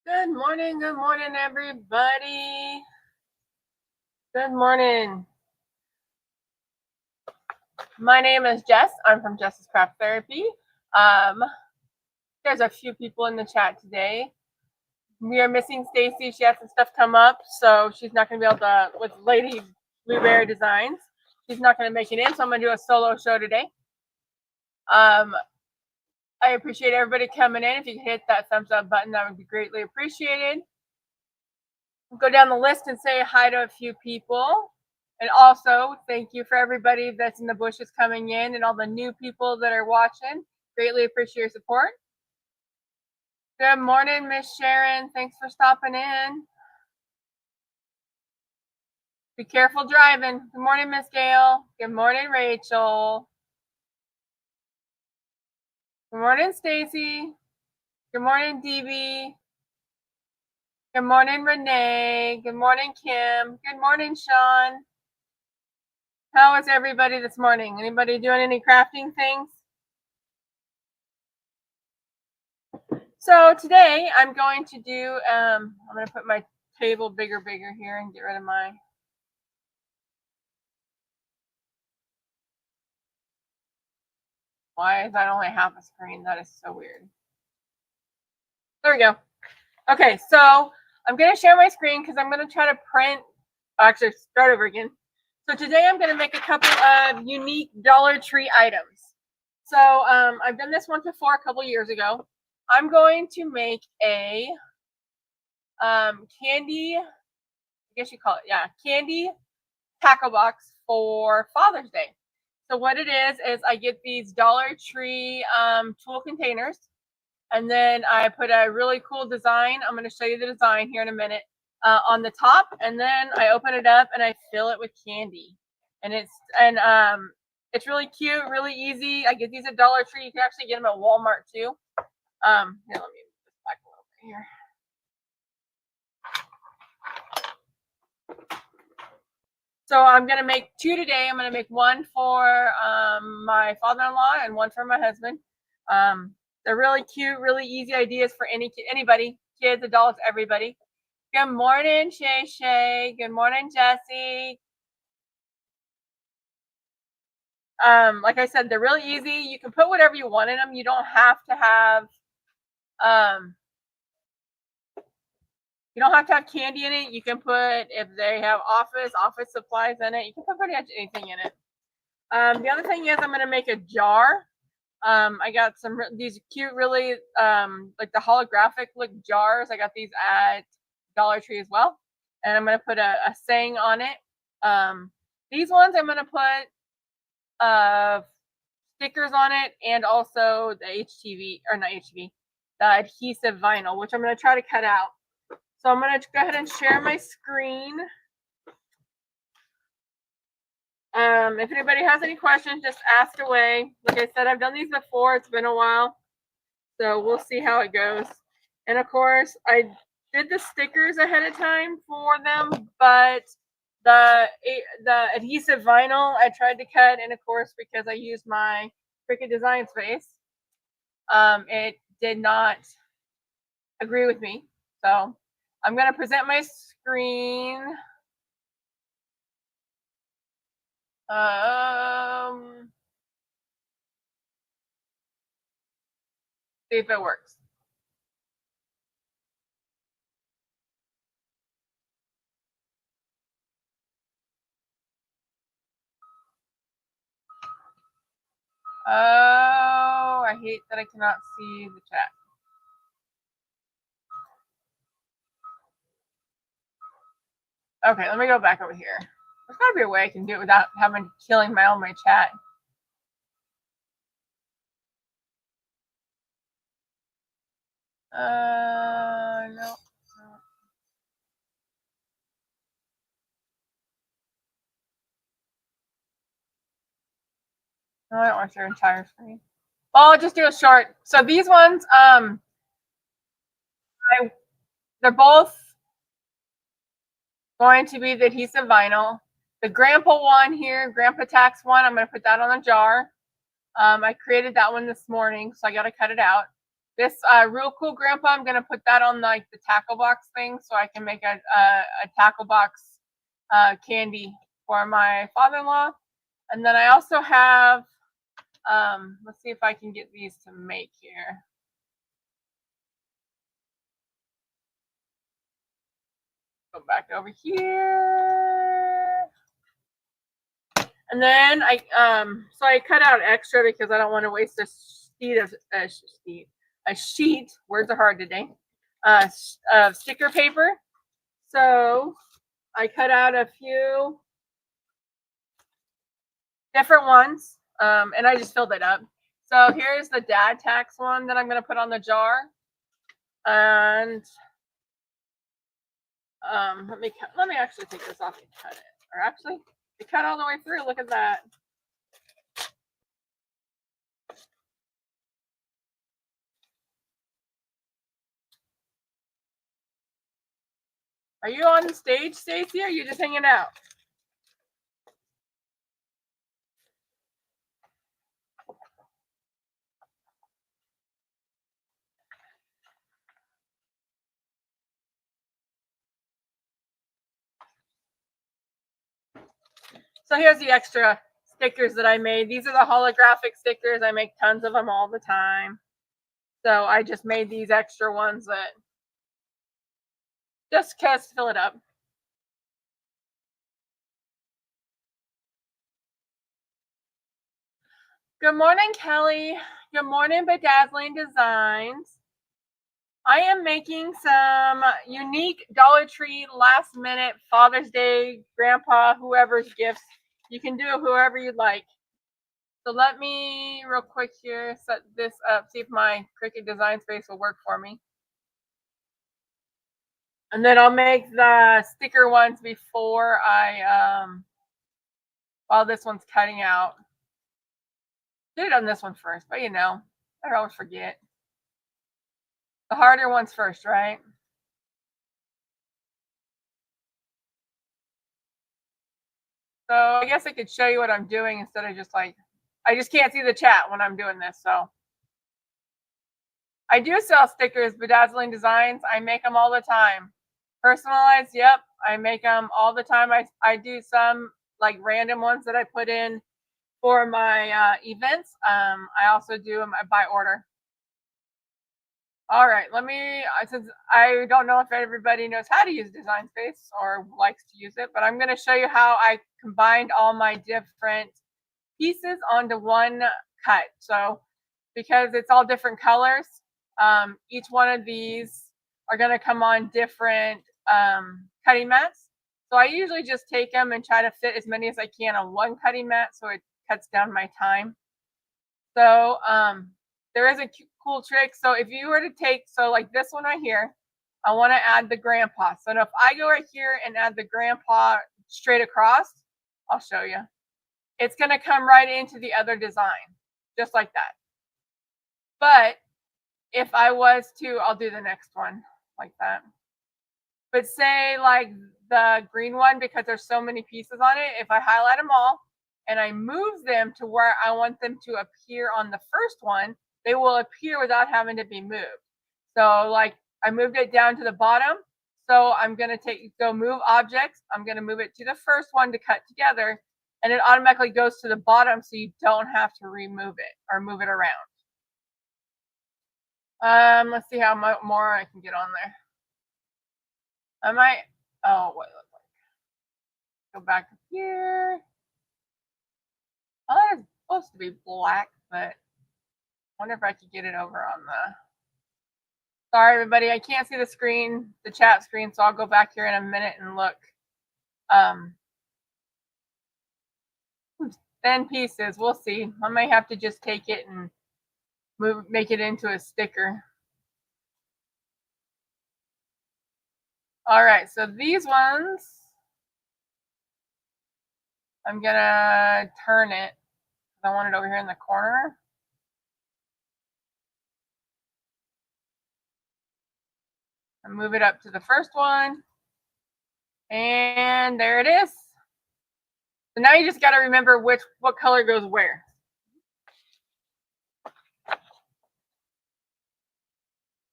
Good morning, everybody. Good morning. My name is Jess. I'm from Jess's Craft Therapy. There's a few people in the chat today. We are missing Stacy. She had some stuff come up, so she's not going to be able to, with Lady Blueberry Designs, she's not going to make it in, so I'm going to do a solo show today. I appreciate everybody coming in. If you could hit that thumbs up button, that would be greatly appreciated. Go down the list and say hi to a few people. And also, thank you for everybody that's in the bushes coming in and all the new people that are watching. Greatly appreciate your support. Good morning, Miss Sharon. Thanks for stopping in. Be careful driving. Good morning, Miss Gail. Good morning, Rachel. Good morning, Stacy. Good morning, DB. Good morning, Renee. Good morning, Kim. Good morning, Sean. How is everybody this morning? Anybody doing any crafting things? So today I'm going to do, I'm going to put my table bigger here and get rid of my, why is that only half a screen? That is so weird. There we go. Okay, so I'm going to share my screen because I'm going to try to print, actually start over again. So today I'm going to make a couple of unique Dollar Tree items. So I've done this one before a couple years ago. I'm going to make a candy, I guess you call it, yeah, candy tackle box for Father's Day. So what it is I get these Dollar Tree tool containers, and then I put a really cool design. I'm going to show you the design here in a minute on the top, and then I open it up and I fill it with candy, and it's really cute, really easy. I get these at Dollar Tree. You can actually get them at Walmart too. Here, let me move this back a little bit here. So I'm going to make two today. I'm going to make one for my father-in-law and one for my husband. They're really cute, really easy ideas for anybody, kids, adults, everybody. Good morning, Shay. Good morning, Jesse. Like I said, they're really easy. You can put whatever you want in them. You don't have to have candy in it. You can put, if they have office supplies in it, you can put pretty much anything in it. The other thing is I'm going to make a jar. I got these cute, really like the holographic look jars. I got these at Dollar Tree as well, and I'm going to put a saying on it. These ones I'm going to put stickers on it, and also the the adhesive vinyl, which I'm going to try to cut out. So I'm going to go ahead and share my screen. If anybody has any questions, just ask away. Like I said, I've done these before. It's been a while, so we'll see how it goes. And of course, I did the stickers ahead of time for them, but the adhesive vinyl I tried to cut, and of course, because I used my Cricut Design Space, it did not agree with me. So I'm going to present my screen. See if it works. Oh, I hate that I cannot see the chat. Okay, let me go back over here. There's gotta be a way I can do it without having killing my chat. No. No, I don't want your entire screen. Well, I'll just do a short. So these ones, they're both going to be the adhesive vinyl. The Grandpa one here, Grandpa Tax one, I'm going to put that on a jar. I created that one this morning, so I got to cut it out. This Real Cool Grandpa, I'm gonna put that on like the tackle box thing, so I can make a tackle box candy for my father-in-law. And then I also have, let's see if I can get these to make here. Go back over here. And then so I cut out extra because I don't want to waste a sheet. Words are hard today. Of sticker paper. So I cut out a few different ones, and I just filled it up. So here's the dad tax one that I'm going to put on the jar. And let me actually take this off and cut it. Or actually, it cut all the way through. Look at that. Are you on the stage, Stacy, or are you just hanging out? So here's the extra stickers that I made. These are the holographic stickers. I make tons of them all the time. So I just made these extra ones that just to fill it up. Good morning, Kelly. Good morning, Bedazzling Designs. I am making some unique Dollar Tree last minute Father's Day, Grandpa, whoever's gifts. You can do whoever you'd like. So let me real quick here set this up, see if my Cricut design space will work for me. And then I'll make the sticker ones before while this one's cutting out. Should have done this one first, but you know, I always forget. The harder ones first, right? So I guess I could show you what I'm doing instead of just like, I just can't see the chat when I'm doing this. So I do sell stickers, Bedazzling Designs. I make them all the time. Personalized, yep. I make them all the time. I do some like random ones that I put in for my events. I also do them by order. All right, let me, since I don't know if everybody knows how to use Design Space or likes to use it, but I'm going to show you how I combined all my different pieces onto one cut. So because it's all different colors, each one of these are going to come on different cutting mats. So I usually just take them and try to fit as many as I can on one cutting mat so it cuts down my time. So there is a cool trick. So if you were to take, so like this one right here, I want to add the grandpa. So now if I go right here and add the grandpa straight across, I'll show you. It's going to come right into the other design, just like that. But if I was to, I'll do the next one like that. But say like the green one, because there's so many pieces on it, if I highlight them all and I move them to where I want them to appear on the first one, they will appear without having to be moved. So like I moved it down to the bottom. So I'm going to go move objects. I'm going to move it to the first one to cut together. And it automatically goes to the bottom so you don't have to remove it or move it around. Let's see how much more I can get on there. I might, oh, what it looks like. Go back here. Oh, it's supposed to be black, but I wonder if I could get it over on the, sorry everybody, I can't see the screen, the chat screen, so I'll go back here in a minute and look. 10 pieces, we'll see. I might have to just take it and make it into a sticker. All right, so these ones, I'm gonna turn it. I want it over here in the corner. And move it up to the first one. And there it is. So now you just got to remember what color goes where.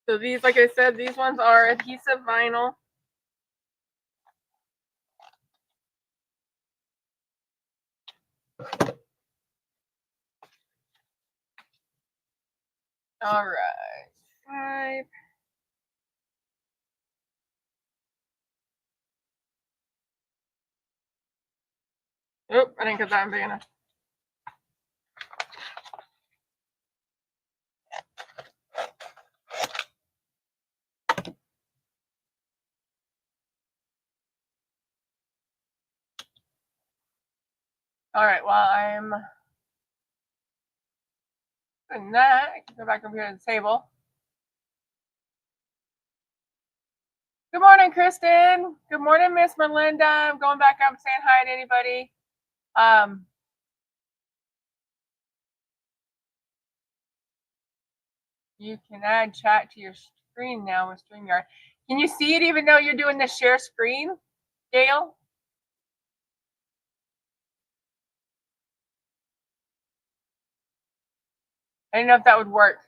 So these, like I said, these ones are adhesive vinyl. All right, 5. Oop, I didn't get that big enough. All right, while I'm doing that, I can go back over here to the table. Good morning, Kristen. Good morning, Miss Melinda. I'm going back up saying hi to anybody. You can add chat to your screen now with StreamYard. Can you see it even though you're doing the share screen, Gail? I didn't know if that would work.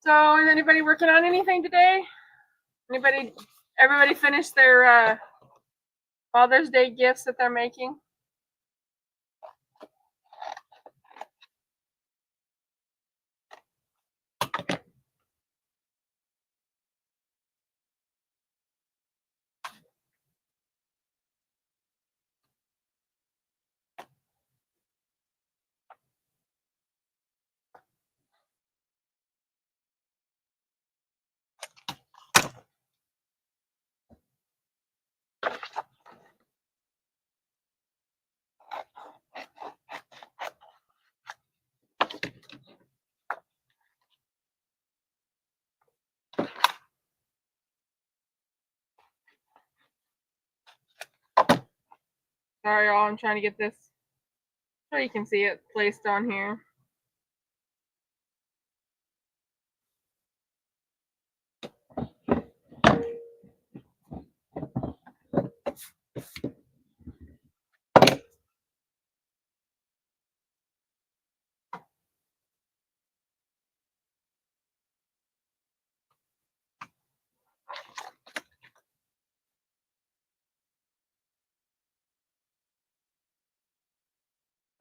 So is anybody working on anything today? Everybody finished their Father's Day gifts that they're making? Sorry, y'all. I'm trying to get this so you can see it placed on here.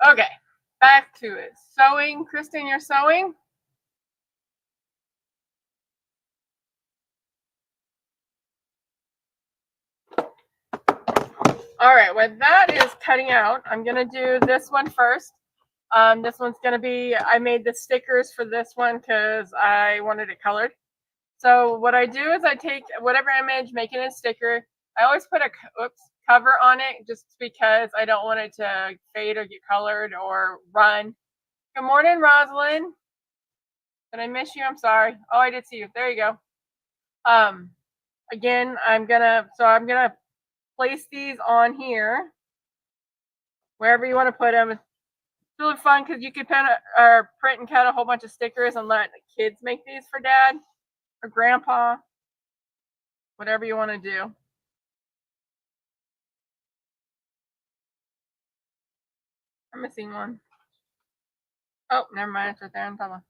Okay, back to it. Sewing. Kristen, you're sewing? All right, when that is cutting out, I'm going to do this one first. This one's going to be, I made the stickers for this one because I wanted it colored. So what I do is I take whatever image, make it a sticker. I always put a cover on it just because I don't want it to fade or get colored or run. Good morning, Rosalind. Did I miss you? I'm sorry. Oh, I did see you. There you go. Again, I'm gonna place these on here, wherever you want to put them. It's really fun because you can print and cut a whole bunch of stickers and let the kids make these for dad or grandpa, whatever you want to do. I'm missing one. Oh, never mind. It's right there on top.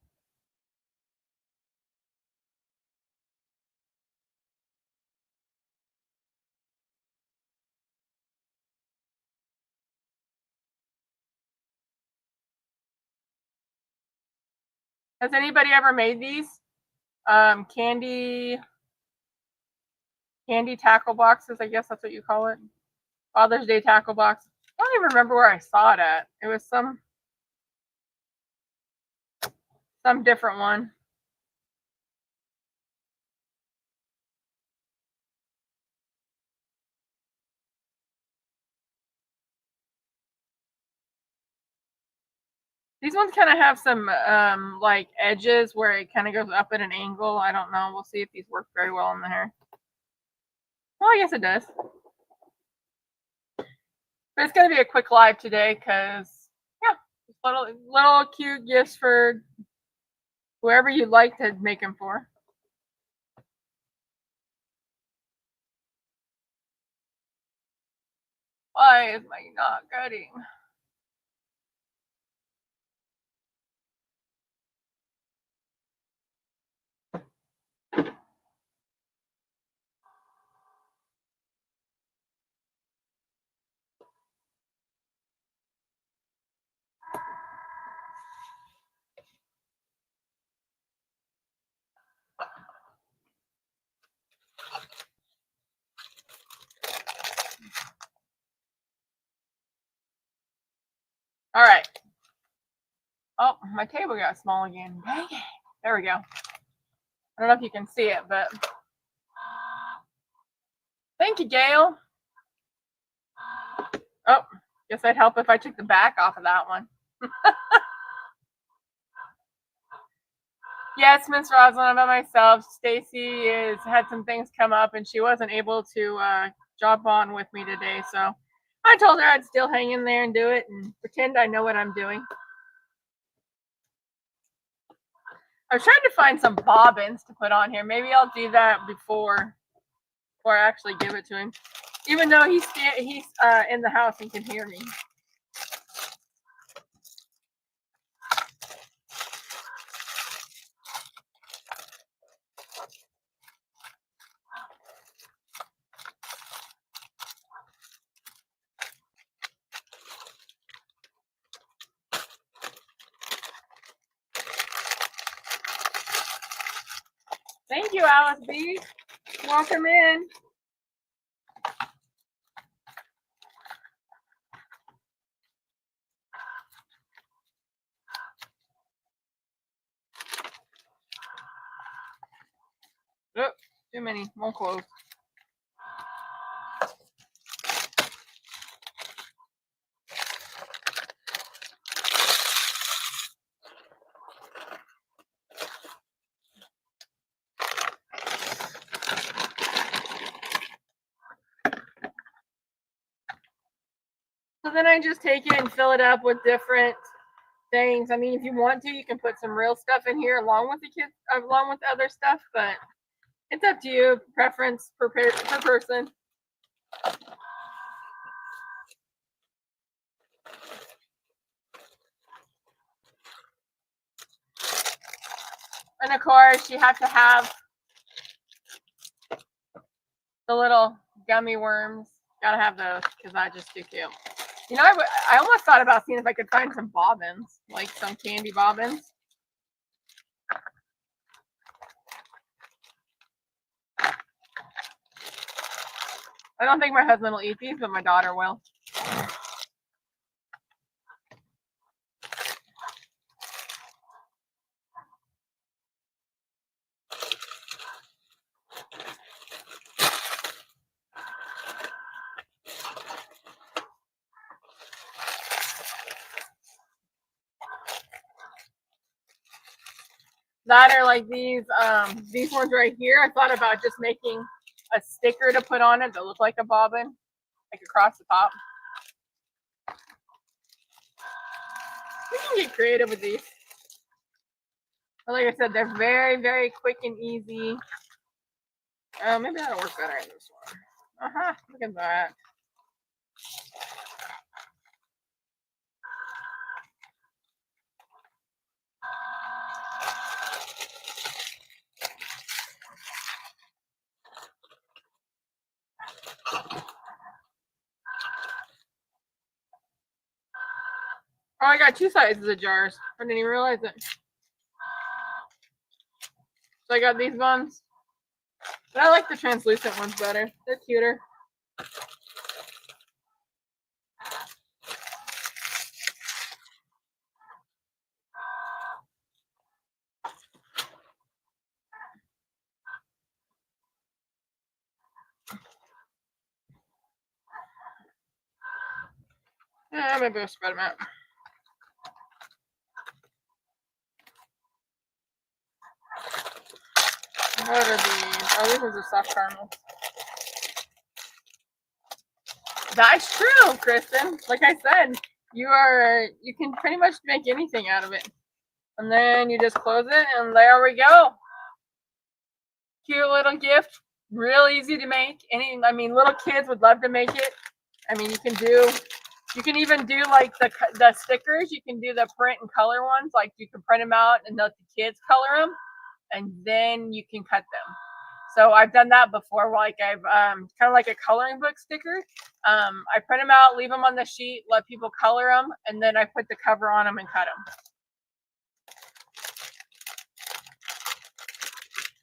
Has anybody ever made these? Candy tackle boxes, I guess that's what you call it. Father's Day tackle box. I don't even remember where I saw it at. It was some different one. These ones kind of have some like edges where it kind of goes up at an angle. I don't know. We'll see if these work very well in the hair. Well, I guess it does. But it's going to be a quick live today because, yeah, little cute gifts for whoever you'd like to make them for. Why is my not cutting? All right. Oh, my table got small again. Dang it. There we go. I don't know if you can see it, but thank you, Gail. Oh, guess I'd help if I took the back off of that one. Yes, Miss Rosalind, I'm by myself. Stacy had some things come up and she wasn't able to jump on with me today, so I told her I'd still hang in there and do it and pretend I know what I'm doing. I was trying to find some bobbins to put on here. Maybe I'll do that before I actually give it to him, even though he's in the house and can hear me. Thank you, Alice B. Welcome in. Oh, too many. Won't close. So then I just take it and fill it up with different things. I mean, if you want to, you can put some real stuff in here along with along with other stuff, but it's up to you. Preference per person. And of course, you have to have the little gummy worms. Gotta have those because I just too cute. You know, I almost thought about seeing if I could find some bobbins, like some candy bobbins. I don't think my husband will eat these, but my daughter will. That are like these ones right here. I thought about just making a sticker to put on it that looked like a bobbin, like across the top. We can get creative with these. But like I said, they're very, very quick and easy. Maybe that'll work better in this one. Look at that. Oh, I got two sizes of jars. I didn't even realize it. So I got these ones. But I like the translucent ones better. They're cuter. Yeah, maybe I'll spread them out. What are these? Oh, these ones are soft caramel. That's true, Kristen. Like I said, you can pretty much make anything out of it. And then you just close it, and there we go. Cute little gift, real easy to make. I mean, little kids would love to make it. I mean, you can even do like the stickers. You can do the print and color ones. Like you can print them out and let the kids color them, and then you can cut them. So I've done that before. Like I've kind of like a coloring book sticker. I print them out, leave them on the sheet, let people color them, and then I put the cover on them and cut them.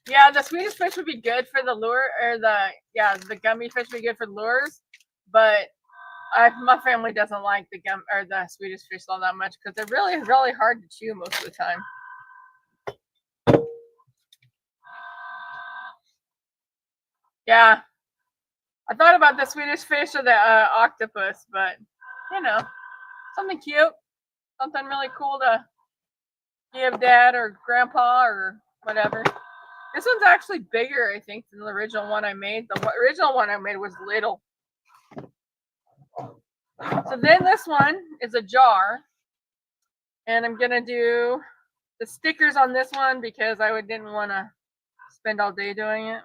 Yeah, the Swedish fish would be good for the lure, or the gummy fish would be good for lures, but my family doesn't like the Swedish fish all that much because they're really hard to chew most of the time. Yeah, I thought about the Swedish fish or the octopus, but you know, something cute, something really cool to give dad or grandpa or whatever. This one's actually bigger, I think, than the original one I made. The original one I made was little. So then this one is a jar, and I'm gonna do the stickers on this one because I didn't want to spend all day doing it.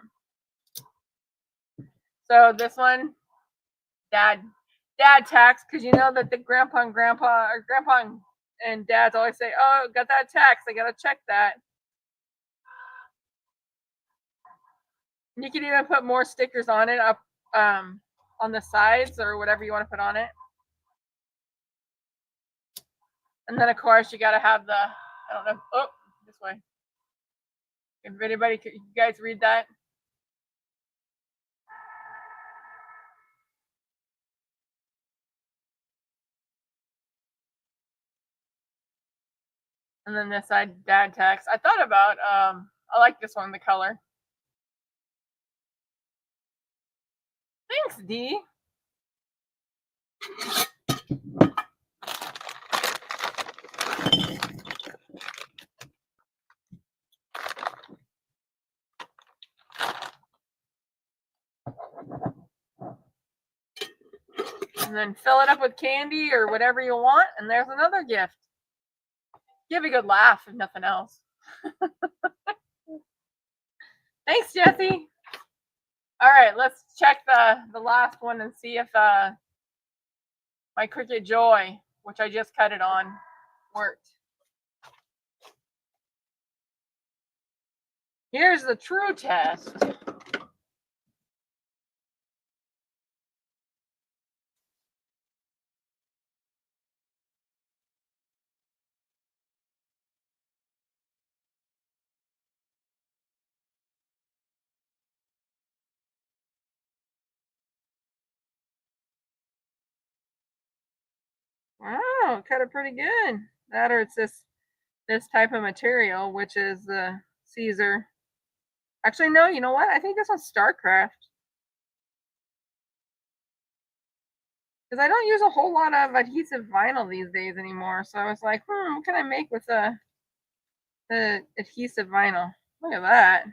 So this one, dad tax, because you know that the grandpa and dads always say, "Oh, got that tax. I gotta check that." And you can even put more stickers on it up on the sides or whatever you want to put on it. And then of course you gotta have the I don't know. Oh, this way. If anybody, you guys read that? And then this side, dad tax. I thought about I like this one, the color. Thanks, Dee. And then fill it up with candy or whatever you want, and there's another gift. Give a good laugh, if nothing else. Thanks, Jesse. All right, let's check the last one and see if my Cricut Joy, which I just cut it on, worked. Here's the true test. Oh, cut it pretty good. That or it's this type of material, which is the Caesar. Actually, no, you know what? I think this one's StarCraft. Because I don't use a whole lot of adhesive vinyl these days anymore. So I was like, what can I make with the adhesive vinyl? Look at that.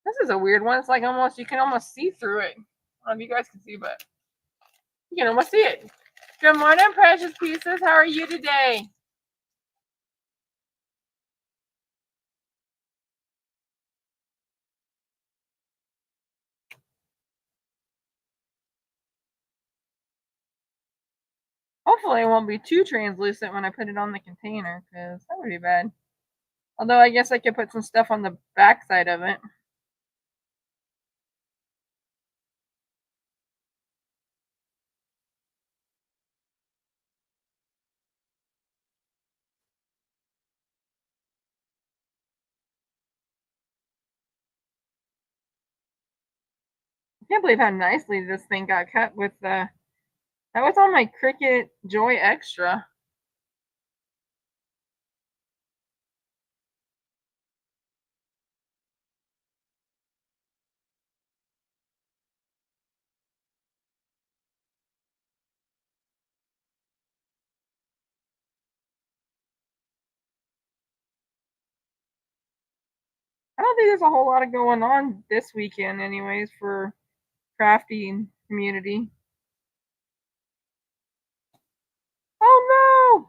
This is a weird one. It's like you can almost see through it. I don't know if you guys can see, but you can almost see it. Good morning, precious pieces. How are you today? Hopefully it won't be too translucent when I put it on the container, because that would be bad. Although I guess I could put some stuff on the back side of it. I can't believe how nicely this thing got cut with the. That was on my Cricut Joy Extra. I don't think there's a whole lot of going on this weekend anyways for crafting community. Oh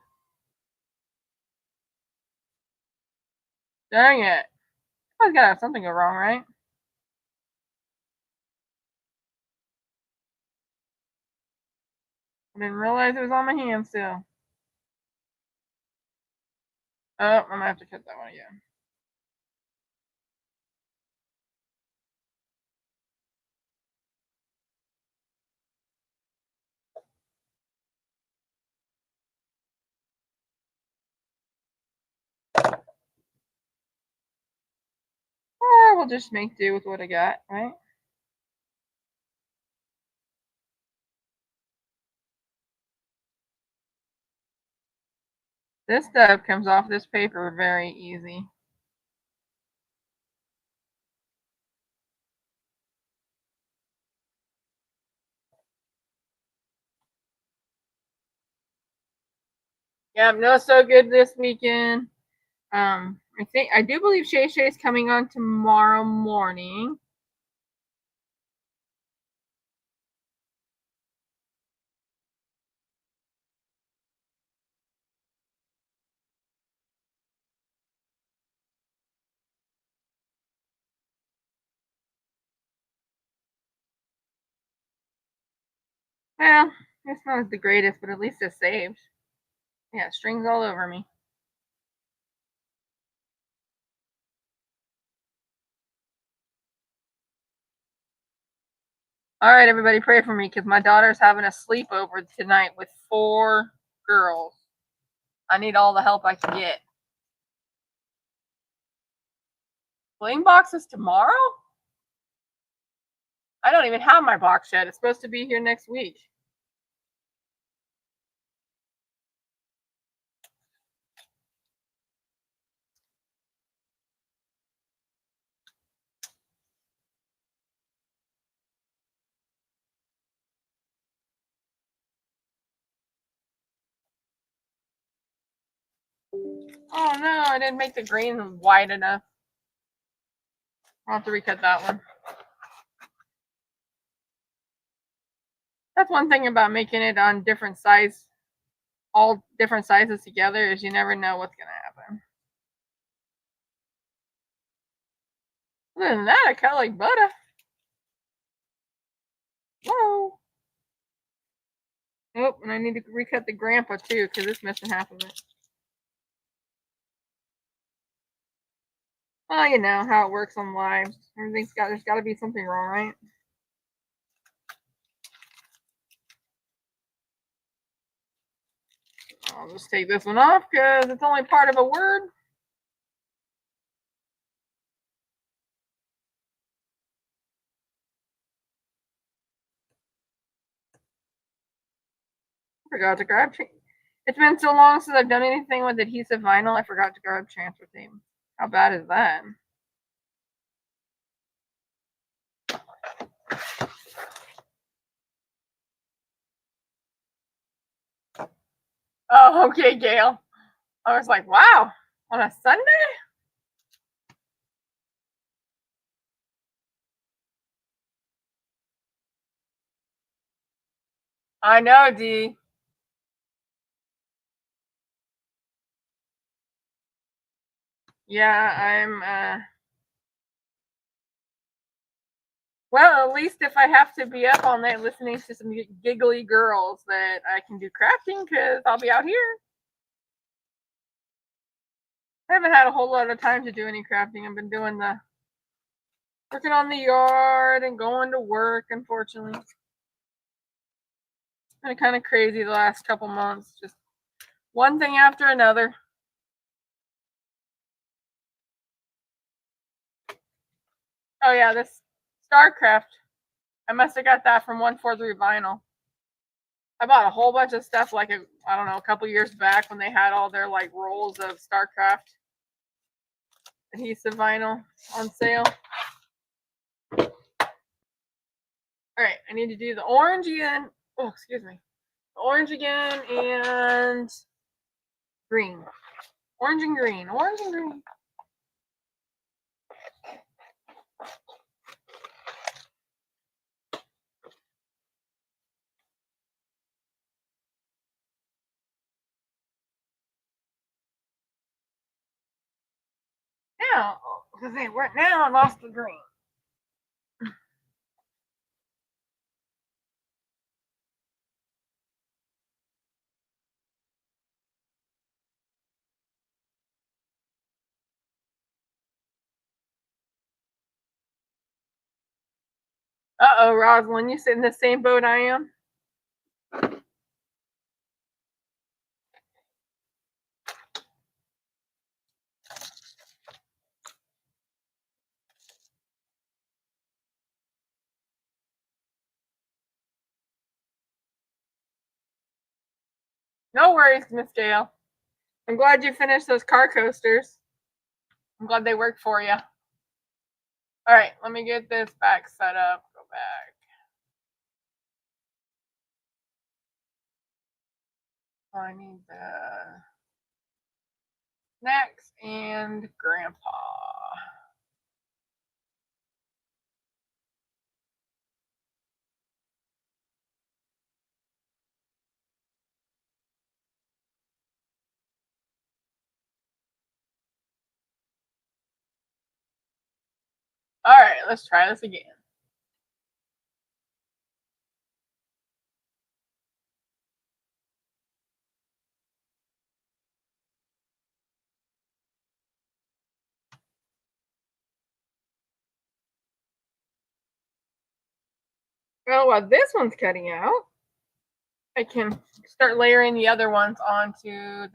no! Dang it. I was gotta have something go wrong, right? I didn't realize it was on my hand still. Oh, I'm gonna have to cut that one again. Or we'll just make do with what I got, right? This stuff comes off this paper very easy. Yep, no so good this weekend. I do believe Shay Shay's coming on tomorrow morning. Well, it's not the greatest, but at least it's saved. Yeah, strings all over me. All right, everybody, pray for me because my daughter's having a sleepover tonight with 4 girls. I need all the help I can get. Bling boxes tomorrow? I don't even have my box yet. It's supposed to be here next week. Oh no, I didn't make the green wide enough. I'll have to recut that one. That's one thing about making it on different size, all different sizes together, is you never know what's gonna happen. Other than that, I kind of like butter. Whoa. Oh, and I need to recut the grandpa too, because it's missing half of it. Well, you know how it works on live. There's got to be something wrong, right? I'll just take this one off because it's only part of a word. Forgot to grab. It's been so long since I've done anything with adhesive vinyl. I forgot to grab transfer tape. How bad is that? Oh, okay, Gail. I was like, wow, on a Sunday? I know, Dee. Yeah, I'm, well, at least if I have to be up all night listening to some giggly girls, that I can do crafting because I'll be out here. I haven't had a whole lot of time to do any crafting. I've been doing the working on the yard and going to work, unfortunately. It's been kind of crazy the last couple months. Just one thing after another. Oh yeah, this StarCraft. I must have got that from 143 Vinyl. I bought a whole bunch of stuff like I don't know, a couple years back when they had all their like rolls of StarCraft adhesive vinyl on sale. All right, I need to do the orange again. Oh, excuse me. Orange again and green. Orange and green. Orange and green. now, because they weren't now. I lost the green. Uh-oh, Rosalind, you sit in the same boat I am? No worries, Miss Gail. I'm glad you finished those car coasters. I'm glad they worked for you. All right, let me get this back set up. Go back. I need the snacks and Grandpa. All right, let's try this again. Oh, well, this one's cutting out. I can start layering the other ones onto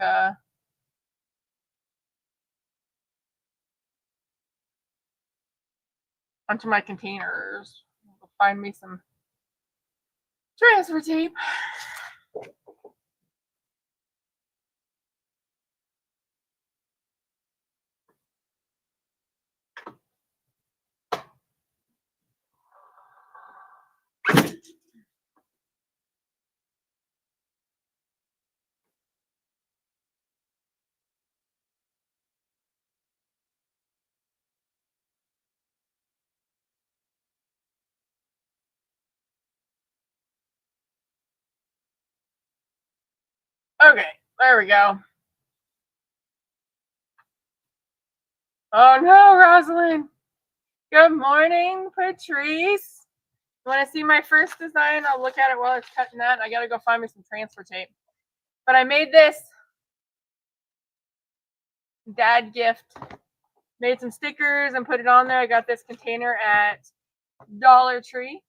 my containers. I'll find me some transfer tape. Okay, there we go. Oh no, Rosalind. Good morning, Patrice. You want to see my first design? I'll look at it while it's cutting that. I gotta go find me some transfer tape. But I made this dad gift. Made some stickers and put it on there. I got this container at Dollar Tree.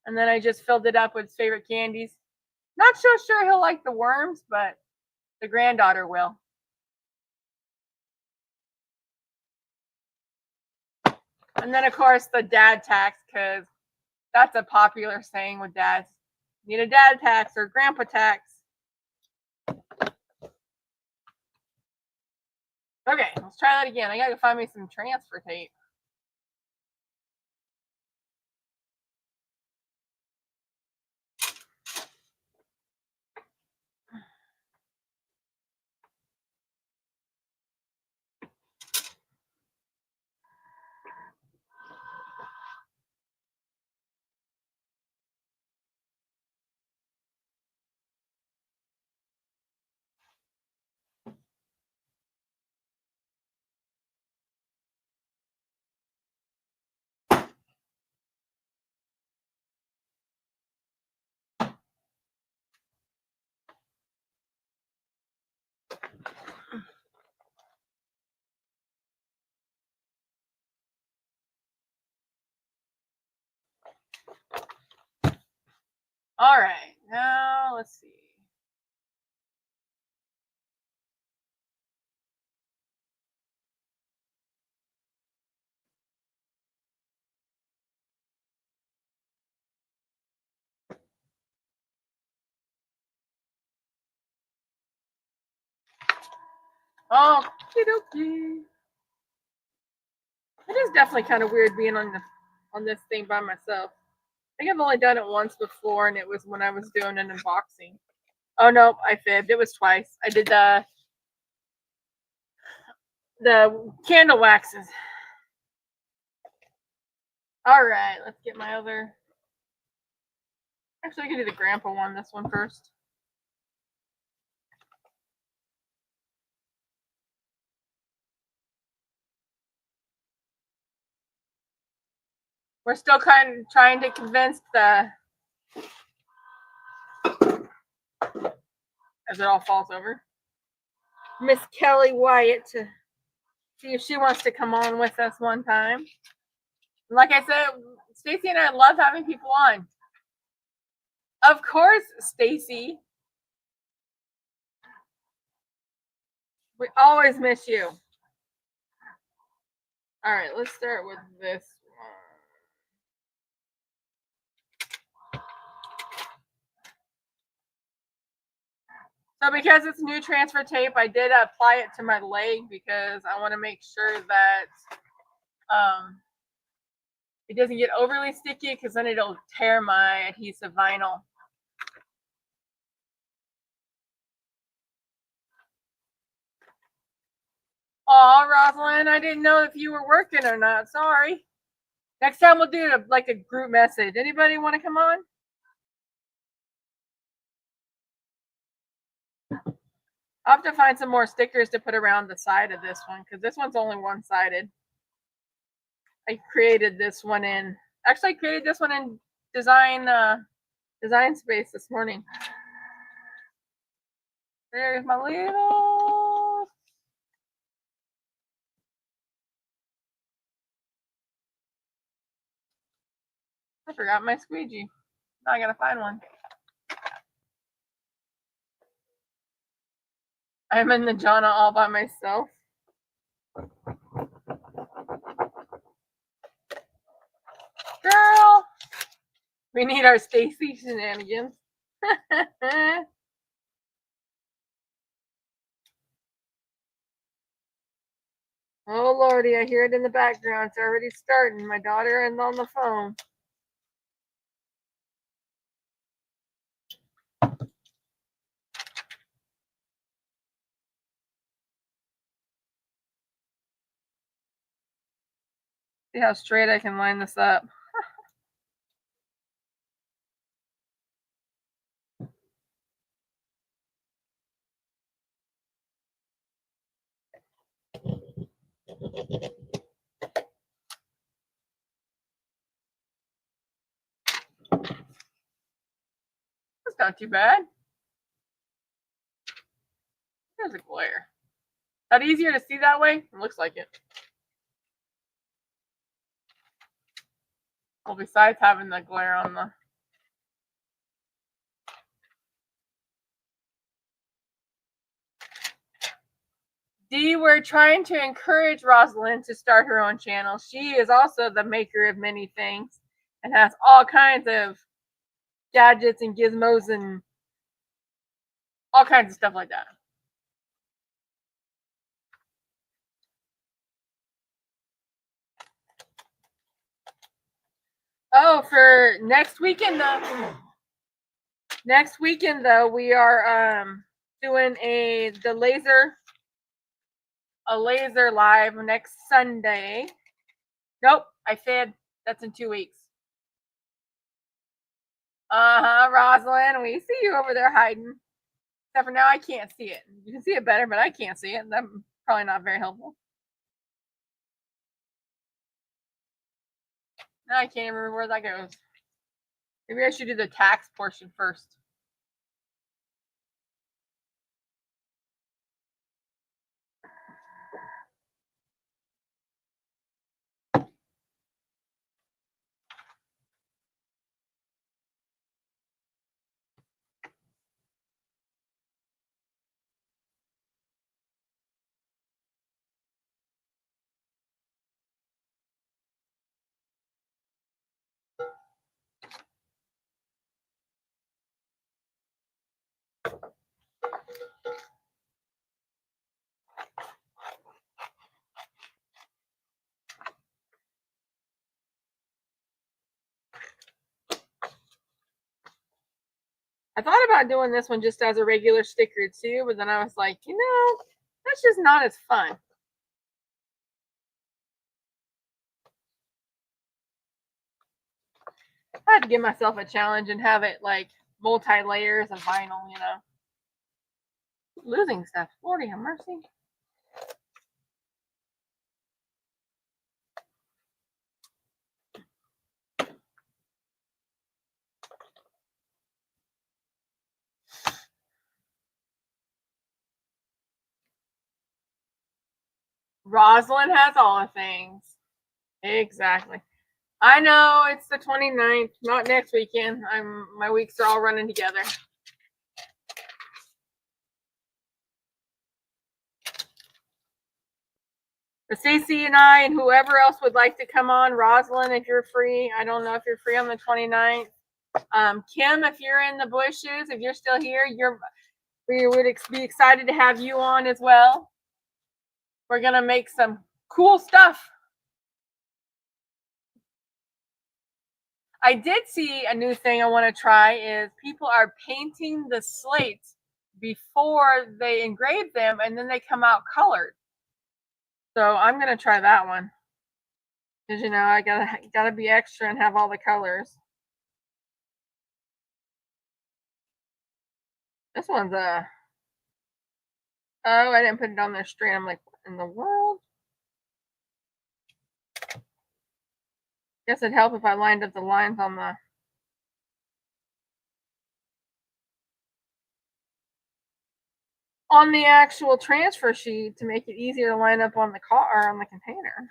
And then I just filled it up with his favorite candies. Not so sure he'll like the worms, but the granddaughter will. And then, of course, the dad tax, because that's a popular saying with dads. Need a dad tax or grandpa tax. Okay, let's try that again. I gotta find me some transfer tape. All right, now let's see. Oh, okie. It is definitely kind of weird being on this thing by myself. I think I've only done it once before, and it was when I was doing an unboxing. Oh no, I fibbed. It was twice. I did the candle waxes. All right, let's get my other. Actually, I can do the grandpa one. This one first. We're still kind of trying to convince the, as it all falls over, Miss Kelly Wyatt to see if she wants to come on with us one time. Like I said, Stacy and I love having people on. Of course, Stacy. We always miss you. All right, let's start with this one. So because it's new transfer tape, I did apply it to my leg because I want to make sure that it doesn't get overly sticky because then it'll tear my adhesive vinyl. Oh, Rosalind, I didn't know if you were working or not. Sorry. Next time we'll do like a group message. Anybody want to come on? I'll have to find some more stickers to put around the side of this one because this one's only one-sided. I created this one in, actually I created this one in design space this morning. There's my little, I forgot my squeegee. Now I gotta find one. I'm in the Jana all by myself. Girl, we need our Stacy shenanigans. Oh Lordy, I hear it in the background. It's already starting. My daughter is on the phone. See how straight I can line this up. That's not too bad. There's a glare. Is that easier to see that way? It looks like it. Well, besides having the glare on the... Dee, we're trying to encourage Rosalind to start her own channel. She is also the maker of many things and has all kinds of gadgets and gizmos and all kinds of stuff like that. Oh, for next weekend though. Next weekend though, we are doing a laser live next Sunday. Nope, I said that's in 2 weeks. Rosalind, we see you over there hiding. Except for now, I can't see it. You can see it better, but I can't see it. That's probably not very helpful. Now I can't even remember where that goes. Maybe I should do the tax portion first. I thought about doing this one just as a regular sticker too, but then I was like, you know, that's just not as fun. I had to give myself a challenge and have it like multi-layers of vinyl, you know. Losing stuff. Lordy have mercy. Rosalind has all the things. Exactly. I know it's the 29th, not next weekend. My weeks are all running together. But Stacy and I and whoever else would like to come on, Rosalind, if you're free. I don't know if you're free on the 29th. Kim, if you're in the bushes, if you're still here, we would be excited to have you on as well. We're gonna make some cool stuff. I did see a new thing I want to try is people are painting the slates before they engrave them and then they come out colored. So I'm gonna try that one. Because I gotta be extra and have all the colors. This one's oh, I didn't put it on there straight. I'm like, what in the world? Guess it'd help if I lined up the lines on the actual transfer sheet to make it easier to line up on the car or on the container.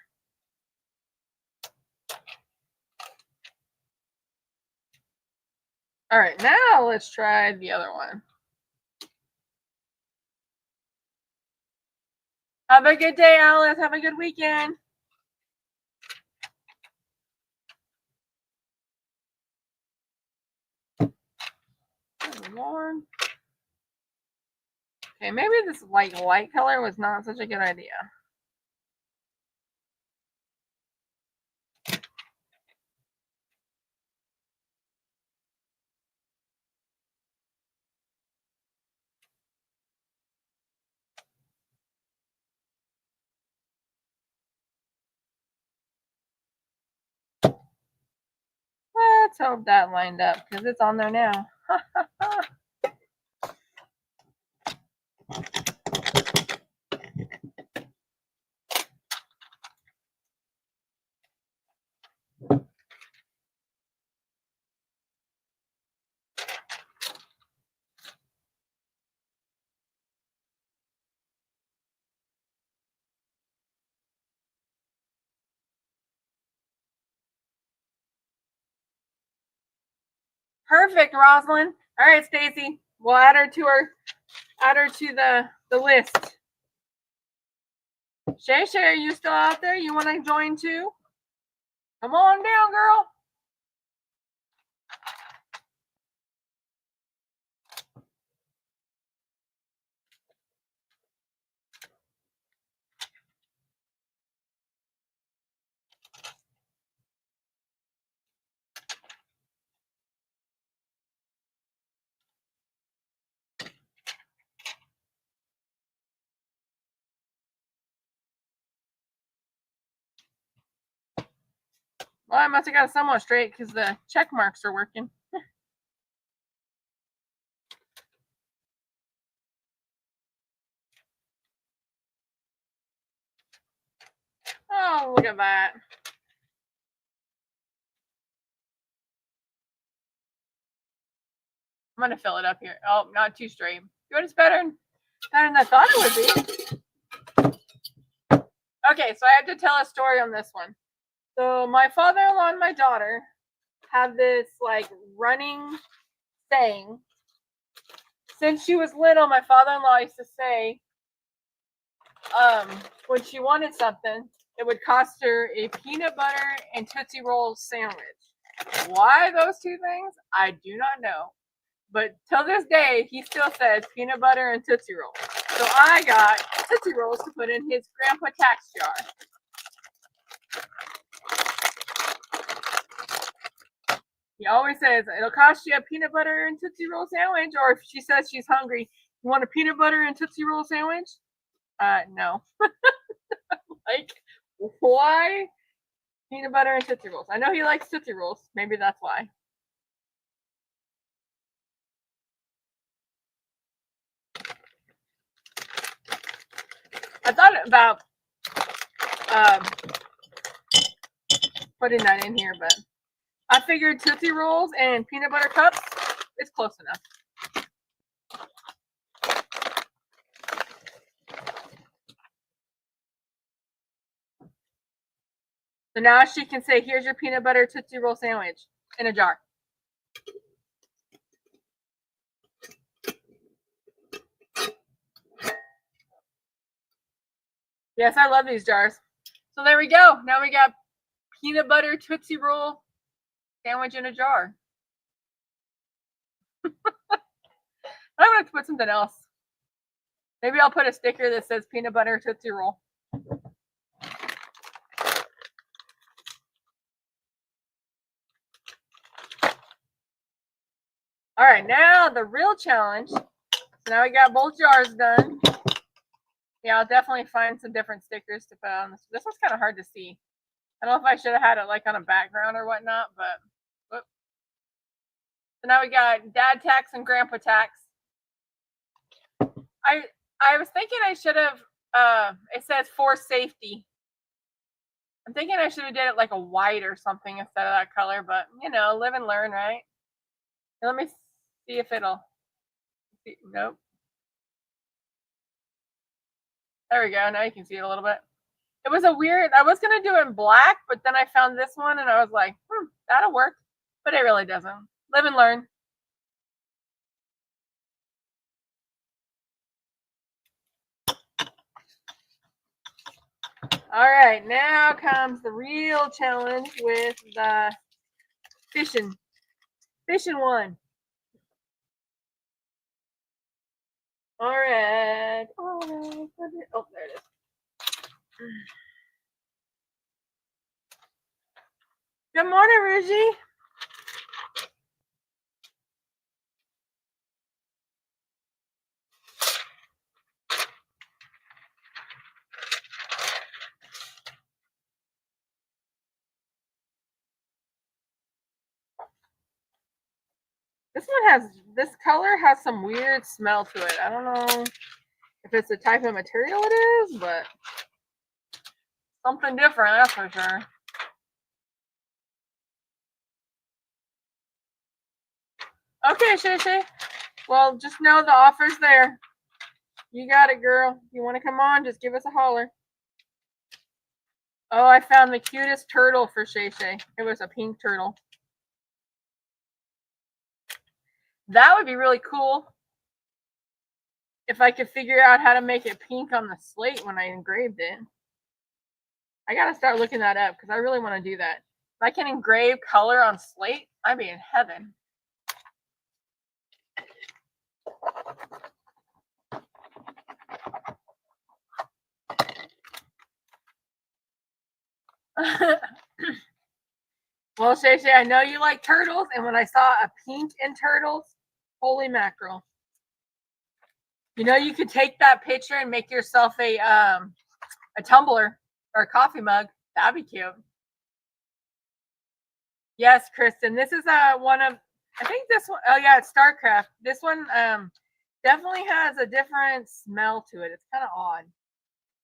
All right, now let's try the other one. Have a good day, Alice. Have a good weekend. Good Lord. Okay, maybe this light color was not such a good idea. Let's hope that lined up because it's on there now. Perfect, Rosalind. All right, Stacy. We'll add her to the list. Shay, are you still out there? You want to join too? Come on down, girl. Well, I must have got it somewhat straight because the check marks are working. Oh, look at that. I'm going to fill it up here. Oh, not too straight. Good, it's better than I thought it would be. Okay, so I have to tell a story on this one. So my father-in-law and my daughter have this like running saying. Since she was little, my father-in-law used to say, when she wanted something, it would cost her a peanut butter and Tootsie Roll sandwich. Why those two things? I do not know. But till this day, he still says peanut butter and Tootsie Roll. So I got Tootsie Rolls to put in his grandpa tax jar. He always says, it'll cost you a peanut butter and Tootsie Roll sandwich. Or if she says she's hungry, you want a peanut butter and Tootsie Roll sandwich? No. Like, why peanut butter and Tootsie Rolls? I know he likes Tootsie Rolls. Maybe that's why. I thought about putting that in here, but I figured Tootsie Rolls and peanut butter cups is close enough. So now she can say, here's your peanut butter Tootsie Roll sandwich in a jar. Yes, I love these jars. So there we go. Now we got peanut butter Tootsie Roll sandwich in a jar. I'm going to have to put something else. Maybe I'll put a sticker that says peanut butter Tootsie Roll. All right, now the real challenge. So now we got both jars done. Yeah, I'll definitely find some different stickers to put on this. This one's kind of hard to see. I don't know if I should have had it like on a background or whatnot, but whoop. So now we got Dad Tax and Grandpa Tax. I was thinking I should have. It says for safety. I'm thinking I should have did it like a white or something instead of that color, but you know, live and learn, right? Let me see if it'll. Nope. There we go. Now you can see it a little bit. It was a weird. I was gonna do it in black, but then I found this one and I was like, that'll work. But it really doesn't. Live and learn. All right, now comes the real challenge with the fishing one. All right. Oh, there it is. Good morning, Ruji. This color has some weird smell to it. I don't know if it's the type of material it is, but something different, that's for sure. Okay, Shay Shay. Well, just know the offer's there. You got it, girl. You want to come on? Just give us a holler. Oh, I found the cutest turtle for Shay Shay. It was a pink turtle. That would be really cool if I could figure out how to make it pink on the slate when I engraved it. I gotta start looking that up because I really want to do that. If I can engrave color on slate, I'd be in heaven. Well, Shay Shay, I know you like turtles, and when I saw a pink in turtles, holy mackerel. You know, you could take that picture and make yourself a tumbler or a coffee mug. That'd be cute. Yes, Kristen. This is one of, I think this one, oh yeah, it's StarCraft. This one definitely has a different smell to it. It's kind of odd.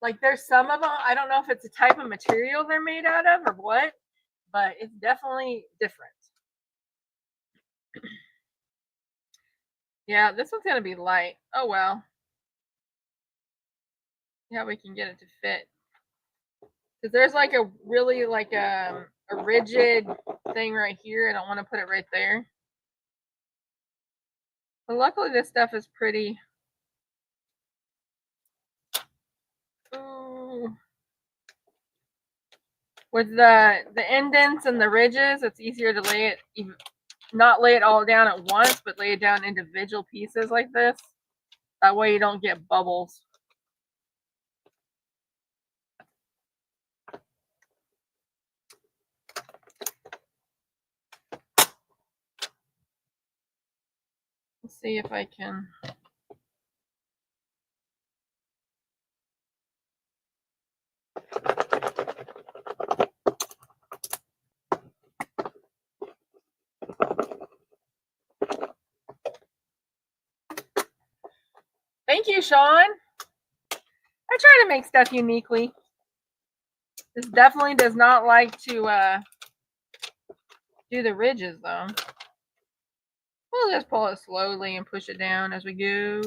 Like there's some of them, I don't know if it's a type of material they're made out of or what, but it's definitely different. Yeah, this one's gonna be light. Oh well. Yeah, we can get it to fit. Because there's like a really like a rigid thing right here. I don't want to put it right there. But luckily this stuff is pretty. Ooh. With the indents and the ridges, it's easier to lay it, not lay it all down at once, but lay it down individual pieces like this. That way you don't get bubbles. Let's see if I can. Thank you, Sean. I try to make stuff uniquely. This definitely does not like to do the ridges though. We'll just pull it slowly and push it down as we go.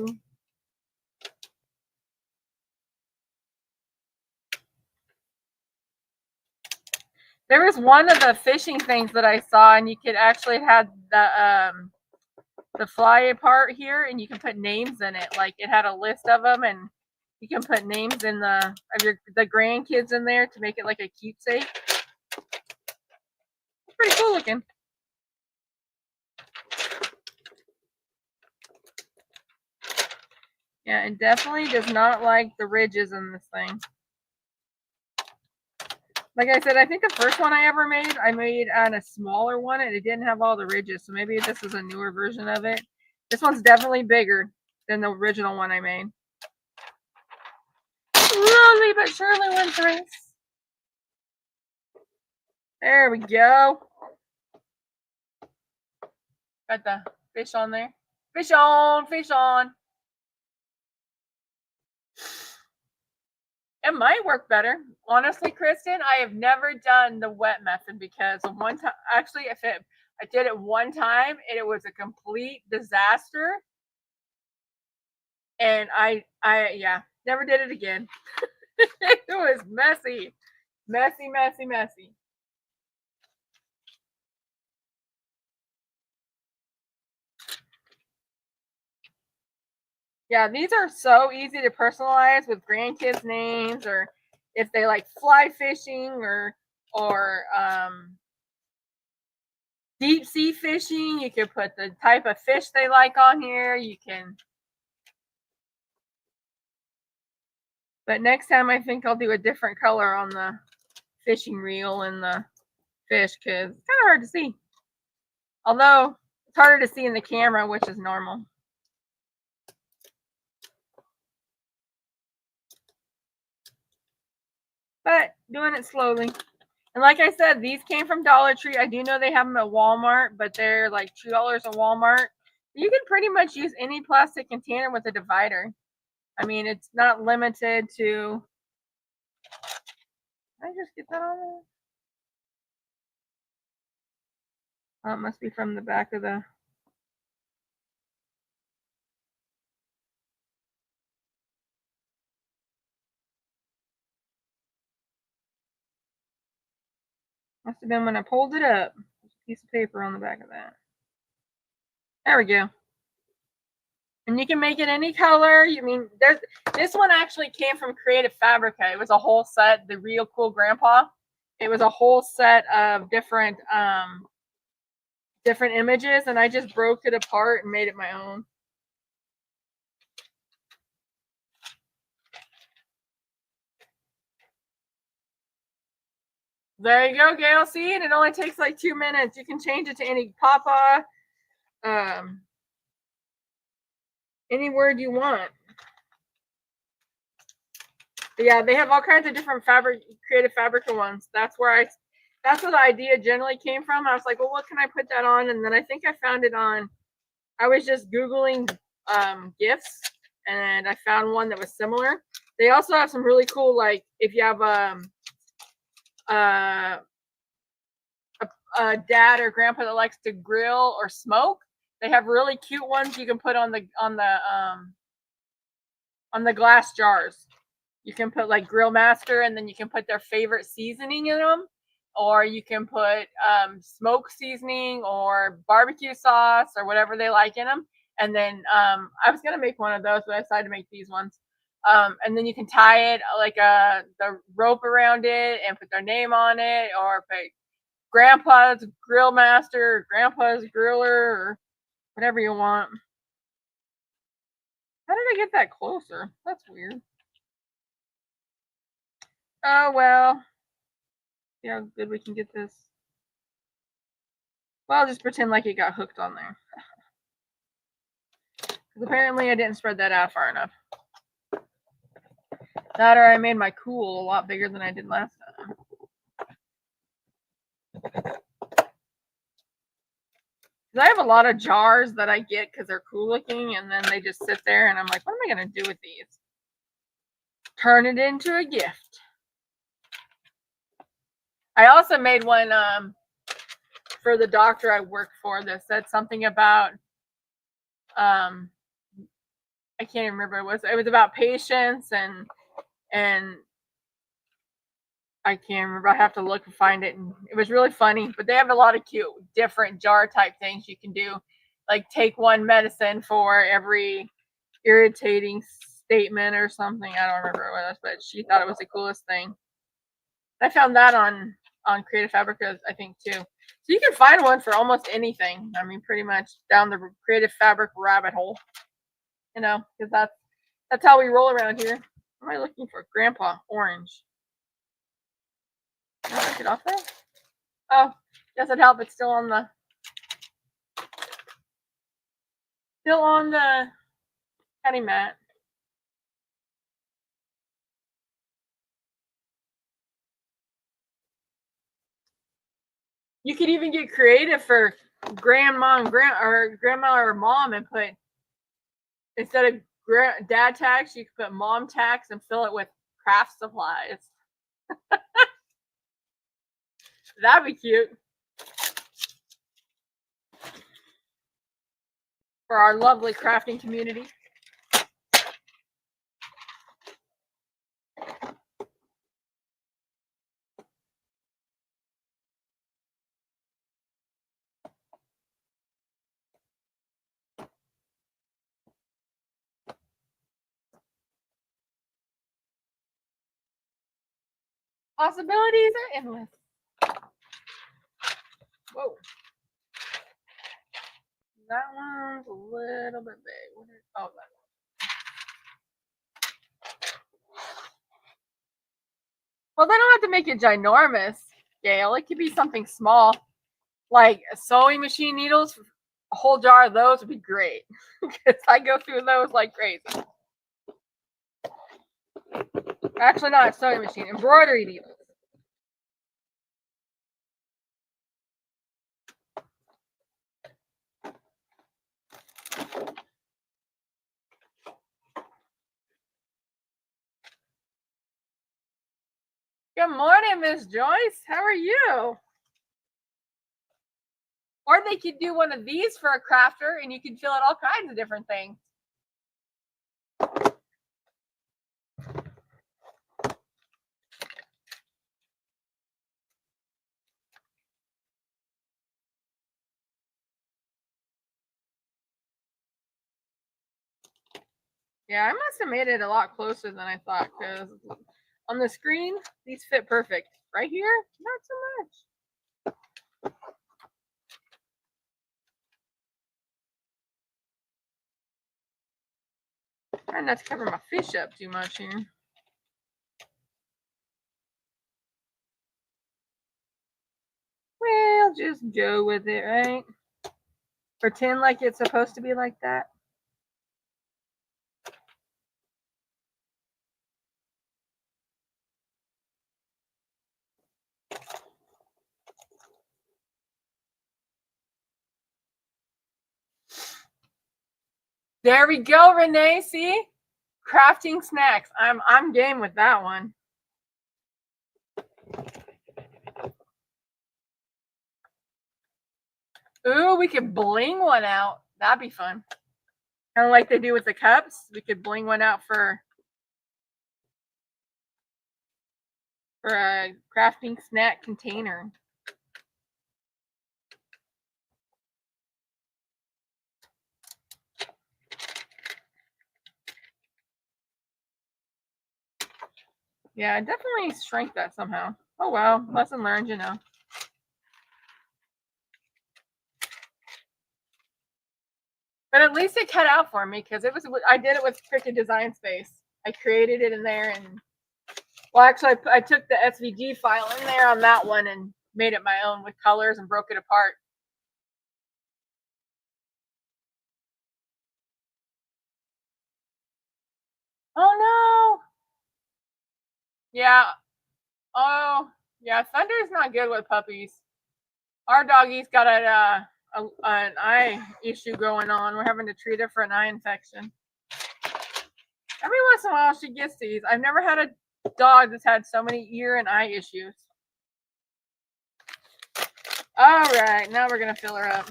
There was one of the fishing things that I saw, and you could actually have the fly part here, and you can put names in it. Like it had a list of them, and you can put names in the grandkids in there to make it like a keepsake. Pretty cool looking. Yeah, it definitely does not like the ridges in this thing. Like I said, I think the first one I ever made, I made on a smaller one and it didn't have all the ridges. So maybe this is a newer version of it. This one's definitely bigger than the original one I made. Slowly but surely wins the race. There we go. Got the fish on there. Fish on, fish on. It might work better. Honestly, Kristen, I have never done the wet method because one time, actually, I did it one time and it was a complete disaster. And I never did it again. It was messy. Messy, messy, messy. Yeah, these are so easy to personalize with grandkids' names, or if they like fly fishing or deep sea fishing, you can put the type of fish they like on here. You can. But next time I think I'll do a different color on the fishing reel and the fish because it's kind of hard to see. Although it's harder to see in the camera, which is normal. But doing it slowly. And like I said, these came from Dollar Tree. I do know they have them at Walmart, but they're like $2 at Walmart. You can pretty much use any plastic container with a divider. I mean, it's not limited to. Did I just get that on there? Oh, it must be from the back of the. Must have been when I pulled it up. There's a piece of paper on the back of that. There we go. And you can make it any color. I mean, this one actually came from Creative Fabrica. It was a whole set. The Real Cool Grandpa. It was a whole set of different images, and I just broke it apart and made it my own. There you go, Gail. See, and it only takes like 2 minutes. You can change it to any papa, any word you want. But yeah, they have all kinds of different Creative Fabrica ones. That's where the idea generally came from. I was like, well, what can I put that on? And then I think I found it on. I was just Googling gifts, and I found one that was similar. They also have some really cool, like if you have a dad or grandpa that likes to grill or smoke, they have really cute ones you can put on the glass jars. You can put like Grill Master, and then you can put their favorite seasoning in them, or you can put smoke seasoning or barbecue sauce or whatever they like in them. And then I was gonna make one of those, but I decided to make these ones. And then you can tie it like the rope around it and put their name on it, or put Grandpa's Grill Master, or Grandpa's Griller, or whatever you want. How did I get that closer? That's weird. Oh well. See how good we can get this. Well, I'll just pretend like it got hooked on there. Because apparently I didn't spread that out far enough. That or I made my cool a lot bigger than I did last time. I have a lot of jars that I get because they're cool looking, and then they just sit there, and I'm like, what am I going to do with these? Turn it into a gift. I also made one for the doctor I work for that said something about I can't remember what it was. It was about patience and I can't remember. I have to look and find it. And it was really funny. But they have a lot of cute, different jar type things you can do. Like take one medicine for every irritating statement or something. I don't remember what it was, but she thought it was the coolest thing. I found that on Creative Fabric, I think, too. So you can find one for almost anything. I mean, pretty much down the Creative Fabric rabbit hole. You know, because that's how we roll around here. What am I looking for? Grandpa orange. Can I take it off there? Oh, doesn't help. It's still on the cutting mat. You could even get creative for grandma or mom and put, instead of dad tags, you could put mom tags and fill it with craft supplies. That'd be cute. For our lovely crafting community. Possibilities are endless. Whoa. That one's a little bit big. Oh, that one. Well, they don't have to make it ginormous, Gail. It could be something small, like sewing machine needles. A whole jar of those would be great because I go through those like crazy. Actually, not a sewing machine, embroidery needles. Good morning, Miss Joyce. How are you? Or they could do one of these for a crafter and you can fill it all kinds of different things. Yeah, I must have made it a lot closer than I thought because on the screen, these fit perfect. Right here, not so much. Trying not to cover my fish up too much here. We'll just go with it, right? Pretend like it's supposed to be like that. There we go, Renee. See? Crafting snacks. I'm game with that one. Ooh, we could bling one out. That'd be fun. Kind of like they do with the cups. We could bling one out for a crafting snack container. Yeah, I definitely shrank that somehow. Oh well, lesson learned, you know. But at least it cut out for me because I did it with Cricut Design Space. I created it in there, and well, actually, I took the SVG file in there on that one and made it my own with colors and broke it apart. Oh no! Yeah. Oh yeah. Thunder's not good with puppies. Our doggy's got an eye issue going on. We're having to treat her for an eye infection. Every once in a while, she gets these. I've never had a dog that's had so many ear and eye issues. All right, now we're gonna fill her up.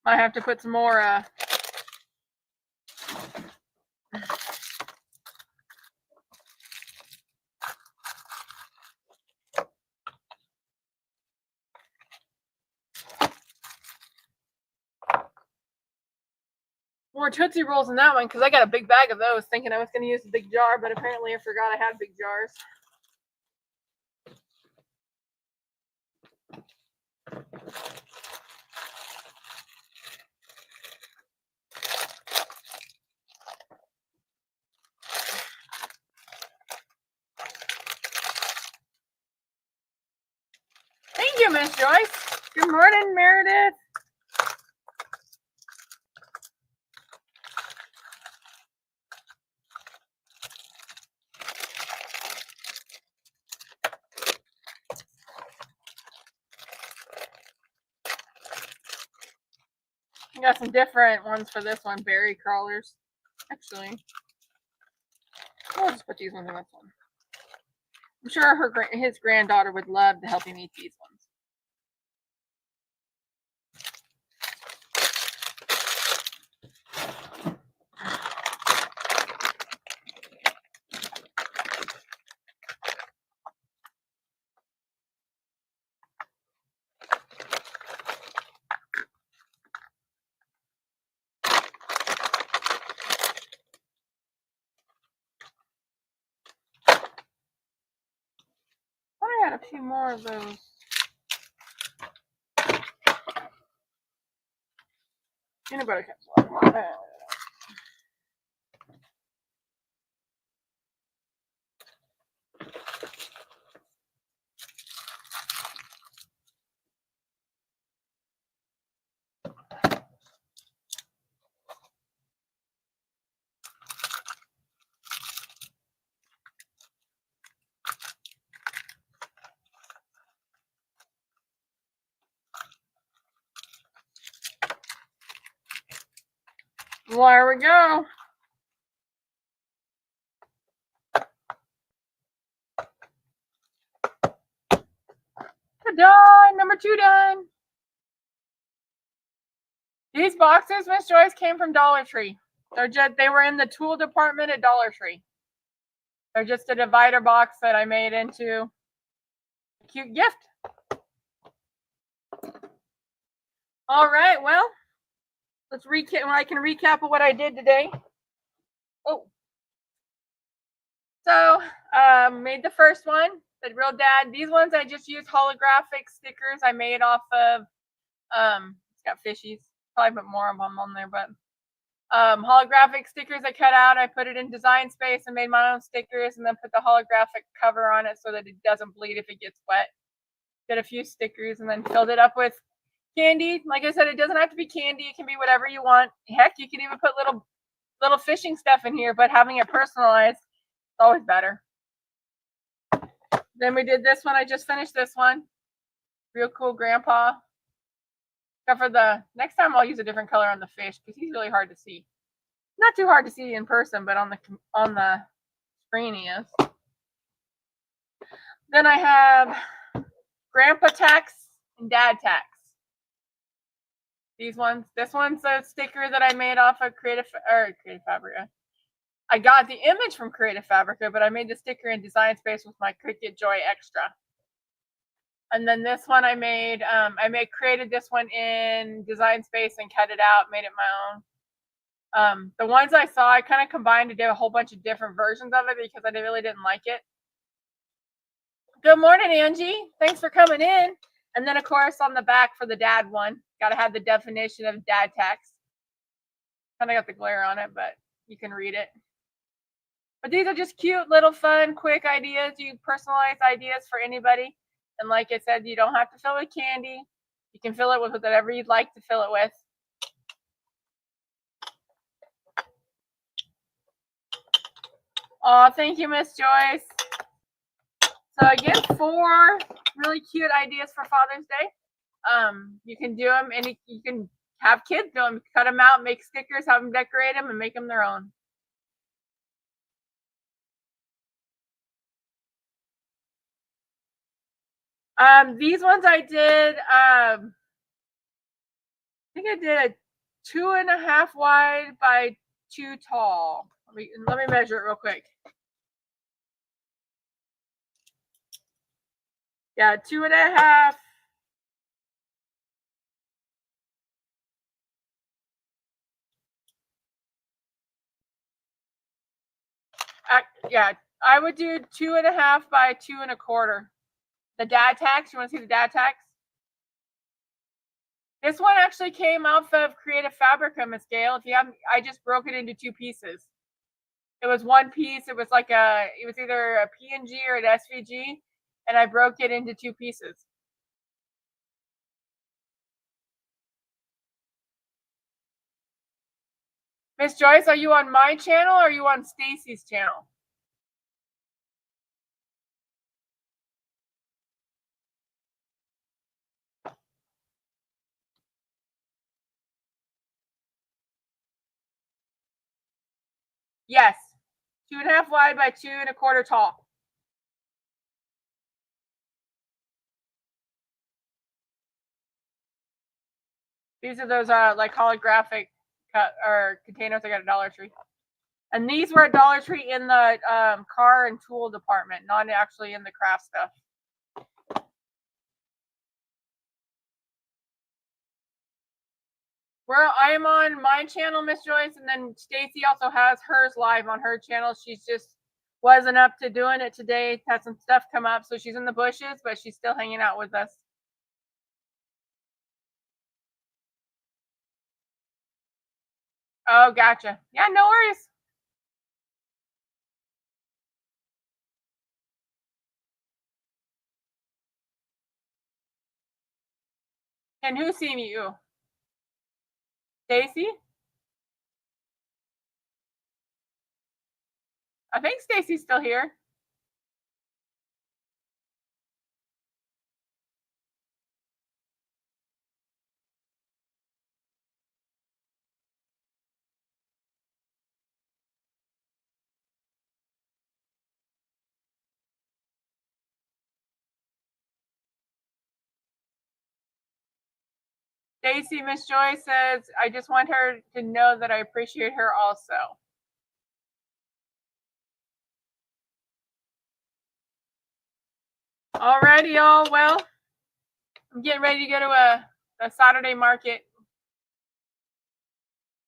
I have to put some more more Tootsie Rolls in that one because I got a big bag of those thinking I was going to use a big jar, but apparently I forgot I had big jars. Thank you, Miss Joyce. Good morning, Meredith. I got some different ones for this one, berry crawlers. Actually, I'll just put these ones in this one. I'm sure his granddaughter would love to help him eat these ones. I had a few more of those. Peanut butter cups. Well, there we go. Done. Number 2 done. These boxes, Miss Joyce, came from Dollar Tree. They were in the tool department at Dollar Tree. They're just a divider box that I made into a cute gift. All right, well, let's recap. I can recap of what I did today. Oh, so made the first one, the real dad. These ones I just used holographic stickers I made off of. It's got fishies. Probably put more of them on there, but holographic stickers I cut out. I put it in Design Space and made my own stickers, and then put the holographic cover on it so that it doesn't bleed if it gets wet. Did a few stickers and then filled it up with candy. Like I said, it doesn't have to be candy. It can be whatever you want. Heck, you can even put little fishing stuff in here, but having it personalized is always better. Then we did this one. I just finished this one. Real cool grandpa. Except for the next time I'll use a different color on the fish because he's really hard to see. Not too hard to see in person, but on the screen he is. Then I have grandpa tax and dad tax. These ones. This one's a sticker that I made off of Creative Fabrica. I got the image from Creative Fabrica, but I made the sticker in Design Space with my Cricut Joy Extra. And then this one I created this one in Design Space and cut it out, made it my own. The ones I saw, I kind of combined to do a whole bunch of different versions of it because I really didn't like it. Good morning, Angie. Thanks for coming in. And then, of course, on the back for the dad one, got to have the definition of dad tax. Kind of got the glare on it, but you can read it. But these are just cute, little, fun, quick ideas. You personalize ideas for anybody. And like I said, you don't have to fill it with candy. You can fill it with whatever you'd like to fill it with. Oh, thank you, Miss Joyce. So again, 4 really cute ideas for Father's Day. You can do them, and you can have kids do them. Cut them out, make stickers, have them decorate them, and make them their own. These ones I did. I think I did a 2.5 wide by 2 tall. Let me measure it real quick. Yeah, 2.5. Yeah, I would do 2.5 by 2.25. The dad tax. You want to see the dad tax? This one actually came off of Creative Fabrica, Miss Gail. If you haven't, I just broke it into 2 pieces. It was one piece. It was like it was either a PNG or an SVG, and I broke it into 2 pieces. Miss Joyce, are you on my channel or are you on Stacy's channel? Yes. 2.5 wide by 2.25 tall. These are those like holographic containers I got at Dollar Tree. And these were at Dollar Tree in the car and tool department, not actually in the craft stuff. I am on my channel, Miss Joyce, and then Stacy also has hers live on her channel. She's just wasn't up to doing it today. Had some stuff come up, so she's in the bushes, but she's still hanging out with us. Oh, gotcha. Yeah, no worries. And who seen you? Stacy? I think Stacy's still here. Stacy, Miss Joy says, I just want her to know that I appreciate her also. Alrighty, y'all. Well, I'm getting ready to go to a Saturday market.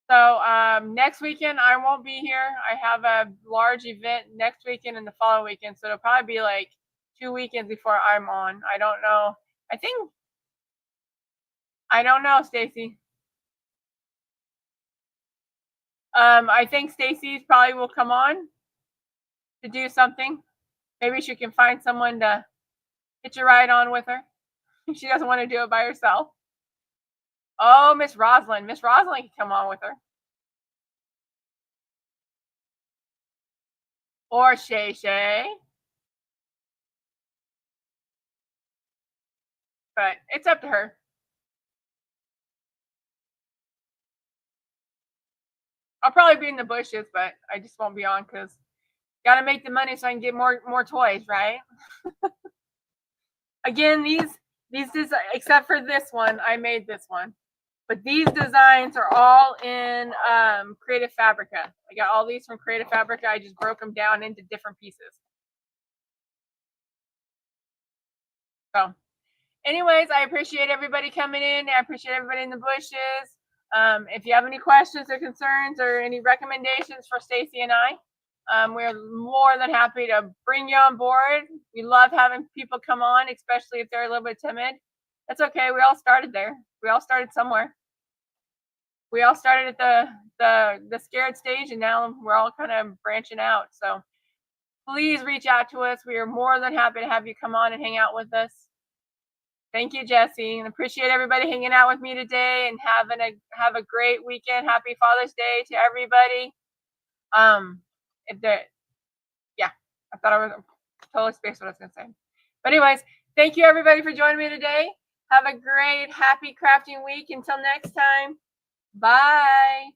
So next weekend I won't be here. I have a large event next weekend and the following weekend. So it'll probably be like 2 weekends before I'm on. I don't know. I don't know, Stacy. I think Stacy's probably will come on to do something. Maybe she can find someone to hitch a ride on with her. She doesn't want to do it by herself. Oh, Miss Rosalind. Miss Rosalind can come on with her. Or Shay Shay. But it's up to her. I'll probably be in the bushes, but I just won't be on because gotta make the money so I can get more toys, right? Again, these except for this one, I made this one. But these designs are all in Creative Fabrica. I got all these from Creative Fabrica. I just broke them down into different pieces. So anyways, I appreciate everybody coming in. I appreciate everybody in the bushes. If you have any questions or concerns or any recommendations for Stacy and I, we're more than happy to bring you on board. We love having people come on, especially if they're a little bit timid. That's okay. We all started there. We all started somewhere. We all started at the scared stage, and now we're all kind of branching out. So please reach out to us. We are more than happy to have you come on and hang out with us. Thank you, Jesse, and appreciate everybody hanging out with me today and have a great weekend. Happy Father's Day to everybody. Yeah, I thought I was totally spaced what I was gonna say. But anyways, thank you everybody for joining me today. Have a great, happy crafting week. Until next time, bye.